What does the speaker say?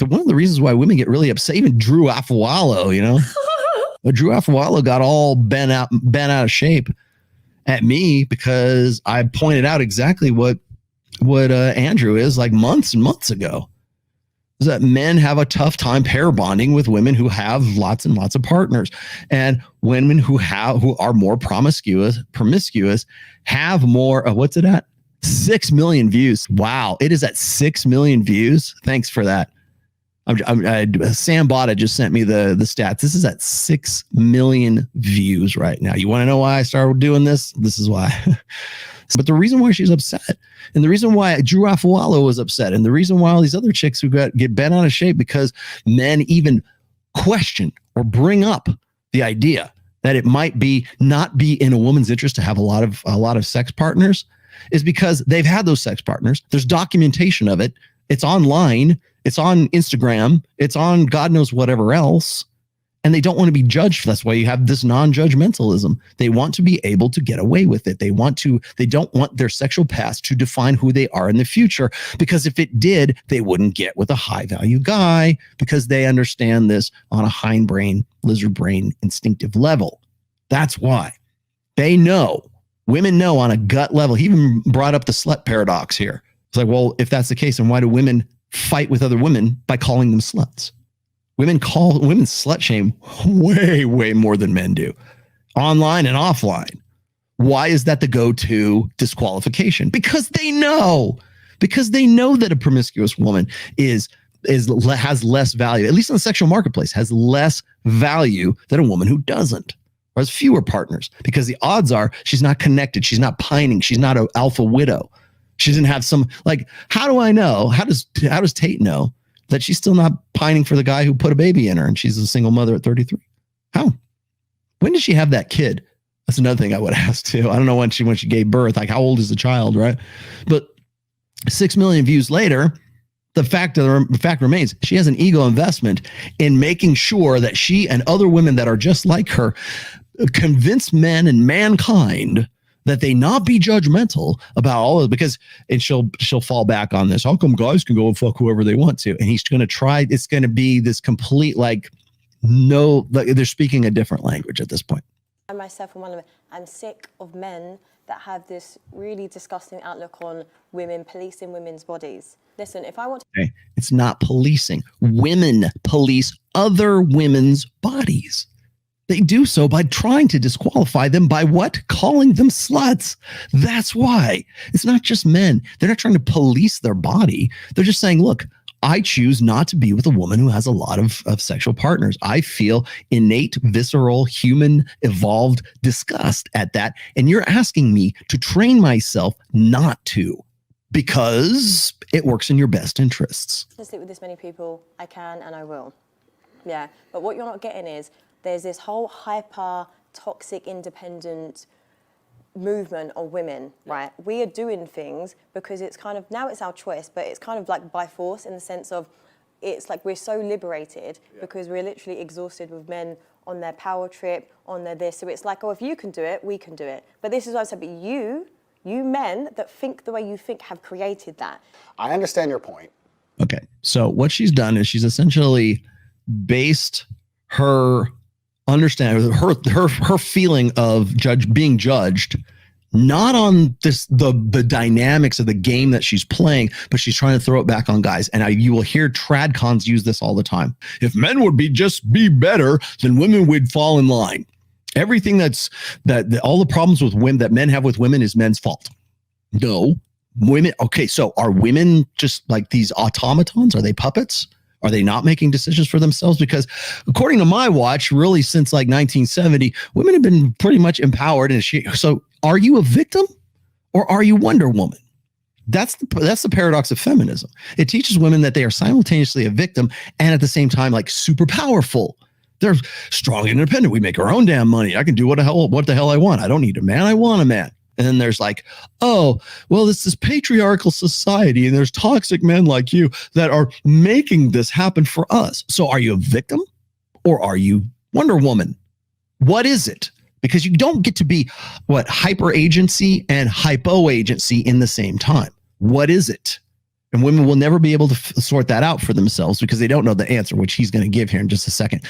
one of the reasons why women get really upset, even Drew Afawalo, Drew Afawalo got all bent out of shape at me because I pointed out exactly what Andrew is like months and months ago. Is that men have a tough time pair bonding with women who have lots and lots of partners, and women who are more promiscuous have more. What's it at? 6 million views. Wow, it is at 6 million views. Thanks for that. Sam Botta just sent me the stats. This is at 6 million views right now. You want to know why I started doing this? This is why. But the reason why she's upset, and the reason why Drew Afawalo was upset, and the reason why all these other chicks who get bent out of shape because men even question or bring up the idea that it might not be in a woman's interest to have a lot of sex partners, is because they've had those sex partners. There's documentation of it. It's online. It's on Instagram. It's on God knows whatever else. And they don't want to be judged. That's why you have this non-judgmentalism. They want to be able to get away with it. They don't want their sexual past to define who they are in the future, because if it did, they wouldn't get with a high value guy, because they understand this on a hindbrain, lizard brain, instinctive level. That's why they know. Women know on a gut level. He even brought up the slut paradox here. It's like, well, if that's the case, then why do women fight with other women by calling them sluts? Women slut shame way, way more than men do, online and offline. Why is that the go-to disqualification? Because they know that a promiscuous woman has less value, at least in the sexual marketplace, has less value than a woman who doesn't, or has fewer partners, because the odds are she's not connected. She's not pining. She's not an alpha widow. She doesn't have some, like, how do I know? How does Tate know that she's still not pining for the guy who put a baby in her and she's a single mother at 33? How? When did she have that kid? That's another thing I would ask too. I don't know when she gave birth, like how old is the child, right? But 6 million views later, the fact remains, she has an ego investment in making sure that she and other women that are just like her convince men and mankind that they not be judgmental about all of it, because she'll fall back on this. How come guys can go and fuck whoever they want to? And he's going to try. It's going to be this complete, they're speaking a different language at this point. I myself am one of them. I'm sick of men that have this really disgusting outlook on women, policing women's bodies. Listen, if I want to... Okay. It's not policing. Women police other women's bodies. They do so by trying to disqualify them by what? Calling them sluts. That's why. It's not just men. They're not trying to police their body. They're just saying, look, I choose not to be with a woman who has a lot of sexual partners. I feel innate, visceral, human, evolved disgust at that. And you're asking me to train myself not to, because it works in your best interests. To sleep with this many people, I can and I will. Yeah, but what you're not getting is there's this whole hyper toxic independent movement of women, right? We are doing things because it's kind of, now it's our choice, but it's kind of like by force, in the sense of it's like we're so liberated because we're literally exhausted with men on their power trip, on their this. So it's like, oh, if you can do it, we can do it. But this is what I said, but you men that think the way you think have created that. I understand your point. Okay, so what she's done is she's essentially based her understanding, her feeling of being judged, not on the dynamics of the game that she's playing, but she's trying to throw it back on guys. And you will hear tradcons use this all the time. If men would be better, then women would fall in line. Everything all the problems with women that men have with women is men's fault. No, women. Okay, so are women just like these automatons? Are they puppets? Are they not making decisions for themselves? Because according to my watch, really since like 1970, women have been pretty much empowered. So are you a victim or are you Wonder Woman? That's the paradox of feminism. It teaches women that they are simultaneously a victim and at the same time like super powerful. They're strong and independent. We make our own damn money. I can do what the hell I want. I don't need a man. I want a man. And then there's like, oh, well, it's this patriarchal society and there's toxic men like you that are making this happen for us. So are you a victim or are you Wonder Woman? What is it? Because you don't get to be hyper agency and hypo agency in the same time. What is it? And women will never be able to sort that out for themselves because they don't know the answer, which he's going to give here in just a second.